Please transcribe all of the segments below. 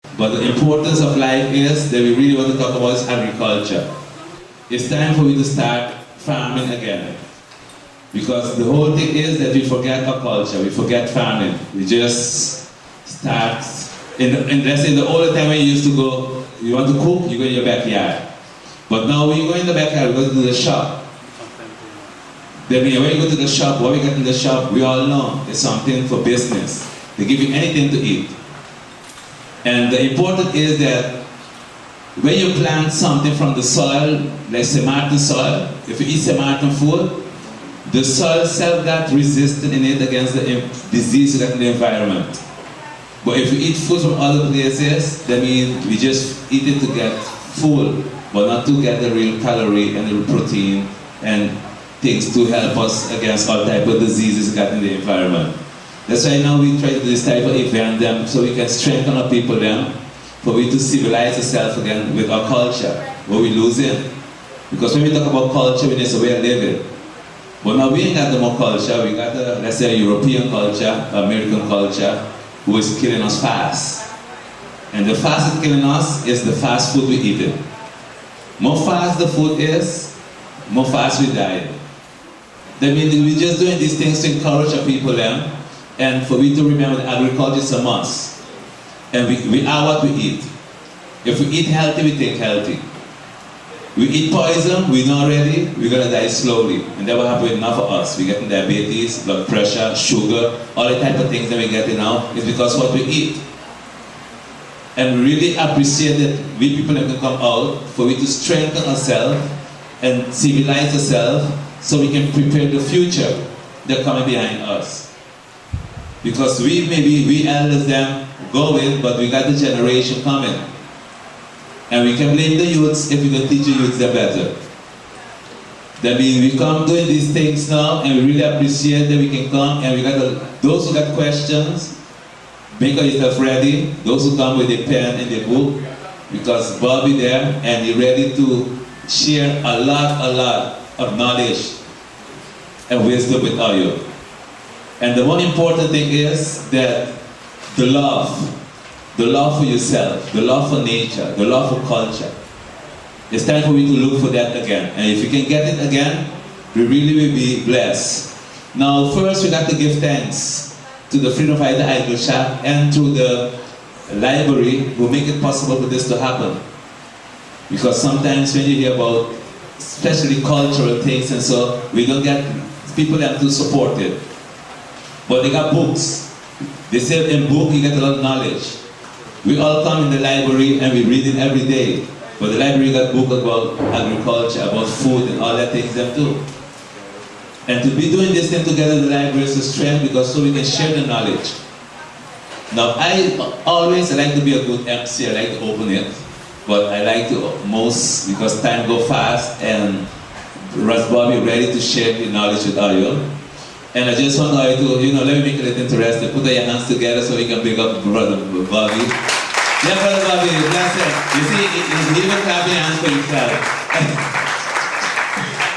But the importance of life is that we really want to talk about is agriculture. It's time for we to start farming again. Because the whole thing is that we forget our culture, we forget farming. We just start, let's say the older time when you used to go, you want to cook, you go in your backyard. But now when you go in the backyard, we go to the shop. Then when you go to the shop, what we get in the shop, we all know it's something for business. They give you anything to eat. And the important is that when you plant something from the soil, like Samartan soil, if you eat Samartan food, the soil itself got resistant in it against the disease in the environment. But if you eat food from other places, that means we just eat it to get full, but not to get the real calorie and the real protein and things to help us against all type of diseases got in the environment. That's why now we try to do this type of event them so we can strengthen our people them, for we to civilize ourselves again with our culture, what we lose it. Because when we talk about culture, we need a way of living. But now we ain't got no more culture, we got let's say a European culture, American culture, who is killing us fast. And the fast that's killing us is the fast food we eat. More fast the food is, more fast we die. That means we're just doing these things to encourage our people them, and for we to remember that agriculture is a must. And we are what we eat. If we eat healthy, we think healthy. We eat poison, we know already, we're going to die slowly. And that will happen enough for us. We're getting diabetes, blood pressure, sugar, all the type of things that we're getting now is because of what we eat. And we really appreciate that we people have to come out for we to strengthen ourselves and civilize ourselves so we can prepare the future that's coming behind us. Because we elders them go with, but we got the generation coming. And we can blame the youths if we don't teach the youths them better. That means we come doing these things now, and we really appreciate that we can come, and we got those who got questions, make yourself ready. Those who come with a pen and a book, because Bobby there, and he's ready to share a lot of knowledge and wisdom with all you. And the one important thing is that the love for yourself, the love for nature, the love for culture. It's time for me to look for that again. And if you can get it again, we really will be blessed. Now first we got to give thanks to the Freedom Fighter Idol Shop and to the library who make it possible for this to happen. Because sometimes when you hear about especially cultural things and so, we don't get people that to support it. But they got books. They say in book you get a lot of knowledge. We all come in the library and we read it every day. But the library got books about agriculture, about food and all that things them too. And to be doing this thing together in the library is a strength because so we can share the knowledge. Now I like to be a good MC, I like to open it. But I like to most, because time go fast and Ras Bobby ready to share the knowledge with all you. And I just want you to, let me make it a little interesting. Put your hands together so we can bring up Brother Bobby. Yeah, Brother Bobby, bless him. You see, he's even clapping hands for himself.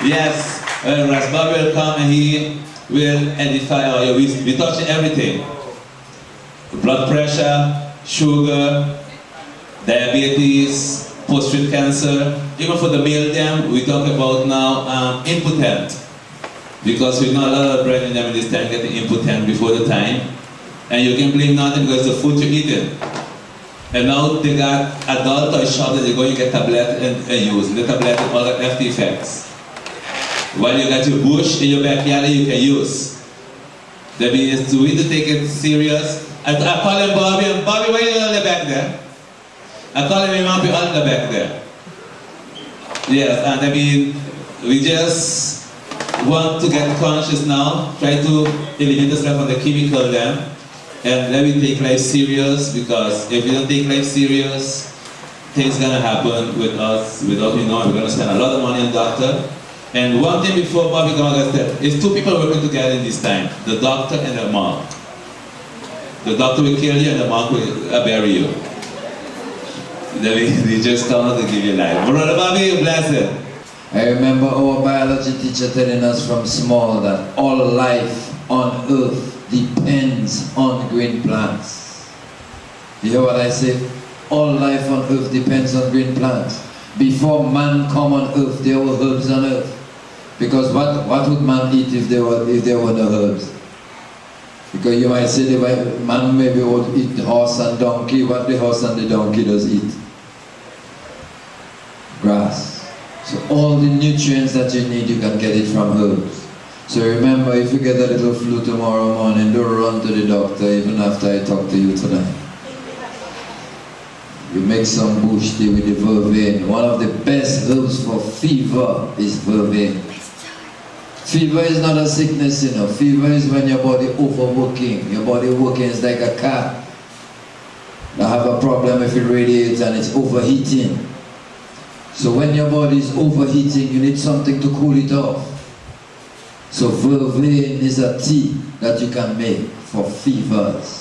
Yes, Ras Bobby will come and he will edify all you. We touch everything. Blood pressure, sugar, diabetes, prostate cancer. Even for the male them, we talk about now impotent. Because we know a lot of brethren in this time getting impotent before the time. And you can blame nothing because the food you're eating. And now they got adult toy shop that they go, you get tablet and use. And the tablet and all the after effects. While you got your bush in your backyard you can use. That means we need to take it serious. I call him Bobby, and Bobby, why are you on the back there? I call him Imampi on the back there. Yes, and I mean, we just want to get conscious now, try to eliminate yourself from the chemical then, and let me take life serious, because if we don't take life serious, things gonna happen with us without we know. We're gonna spend a lot of money on doctor. And one thing before Bobby come out, is two people working together in this time, the doctor and the monk. The doctor will kill you and the monk will bury you. They just come to give you life. Brother Bobby, bless it. I remember our biology teacher telling us from small that all life on earth depends on green plants. You hear what I say? All life on earth depends on green plants. Before man come on earth, there were herbs on earth. Because what would man eat if there were no herbs? Because you might say man maybe would eat horse and donkey. What the horse and the donkey does eat? Grass. So all the nutrients that you need, you can get it from herbs. So remember, if you get a little flu tomorrow morning, don't run to the doctor even after I talk to you tonight. You make some bush tea with the vervain. One of the best herbs for fever is vervain. Fever is not a sickness, you know. Fever is when your body overworking. Your body working is like a car. You have a problem if it radiates and it's overheating. So when your body is overheating, you need something to cool it off. So vervain is a tea that you can make for fevers.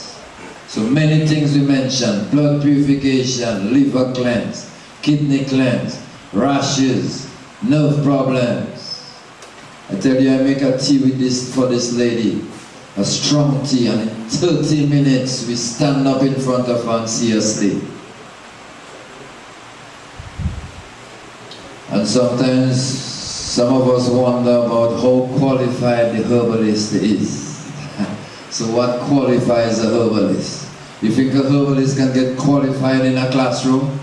So many things we mentioned: blood purification, liver cleanse, kidney cleanse, rashes, nerve problems. I tell you, I make a tea with this for this lady, a strong tea, and in 30 minutes we stand up in front of her and see her sleep. And sometimes some of us wonder about how qualified the herbalist is. So what qualifies a herbalist? You think a herbalist can get qualified in a classroom?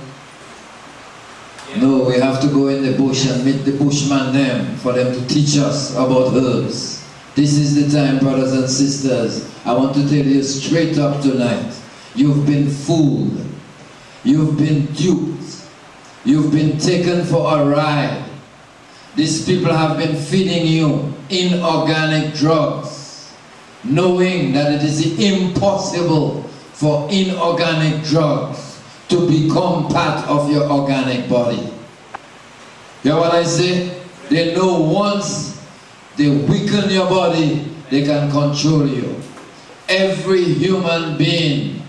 No, we have to go in the bush and meet the bushman them for them to teach us about herbs. This is the time, brothers and sisters. I want to tell you straight up tonight. You've been fooled. You've been duped. You've been taken for a ride. These people have been feeding you inorganic drugs, knowing that it is impossible for inorganic drugs to become part of your organic body. You know what I say? They know once they weaken your body, they can control you. Every human being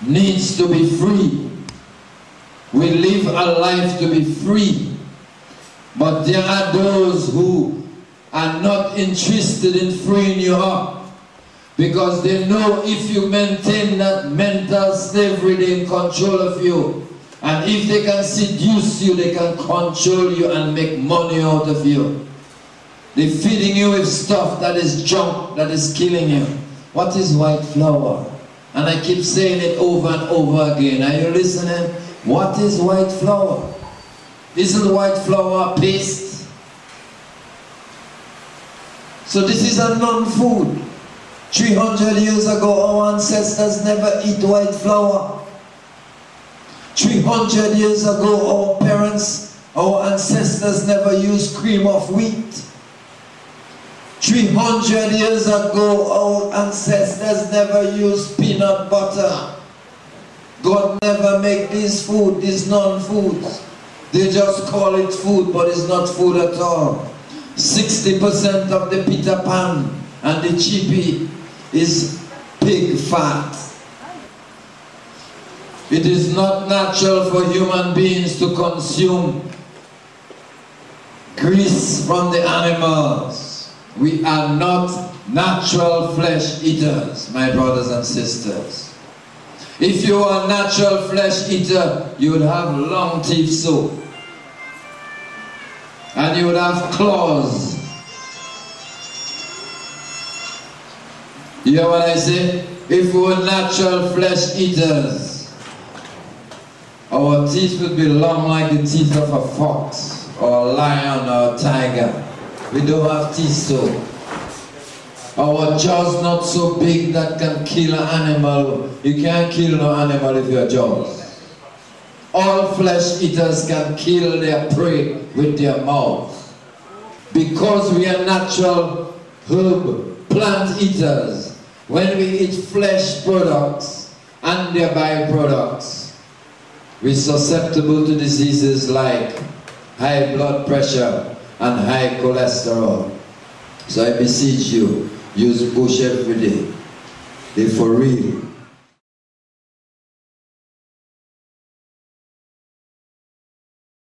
needs to be free. We live a life to be free. But there are those who are not interested in freeing you up, because they know if you maintain that mental slavery, they're in control of you. And if they can seduce you, they can control you and make money out of you. They're feeding you with stuff that is junk, that is killing you. What is white flour? And I keep saying it over and over again. Are you listening? What is white flour? Isn't white flour paste? So this is a non-food. 300 years ago, our ancestors never eat white flour. 300 years ago, our parents, our ancestors never used cream of wheat. 300 years ago, our ancestors never used peanut butter. God never made these food, these non-foods. They just call it food, but it's not food at all. 60% of the Peter Pan and the chippy is pig fat. It is not natural for human beings to consume grease from the animals. We are not natural flesh eaters, my brothers and sisters. If you are a natural flesh eater, you would have long teeth so. And you would have claws. You hear what I say? If we were natural flesh eaters, our teeth would be long like the teeth of a fox, or a lion, or a tiger. We don't have teeth so. Our jaws not so big that can kill an animal. You can't kill no animal with your jaws. All flesh eaters can kill their prey with their mouth. Because we are natural herb plant eaters, when we eat flesh products and their byproducts, we're susceptible to diseases like high blood pressure and high cholesterol. So I beseech you, use bush every day. They for real.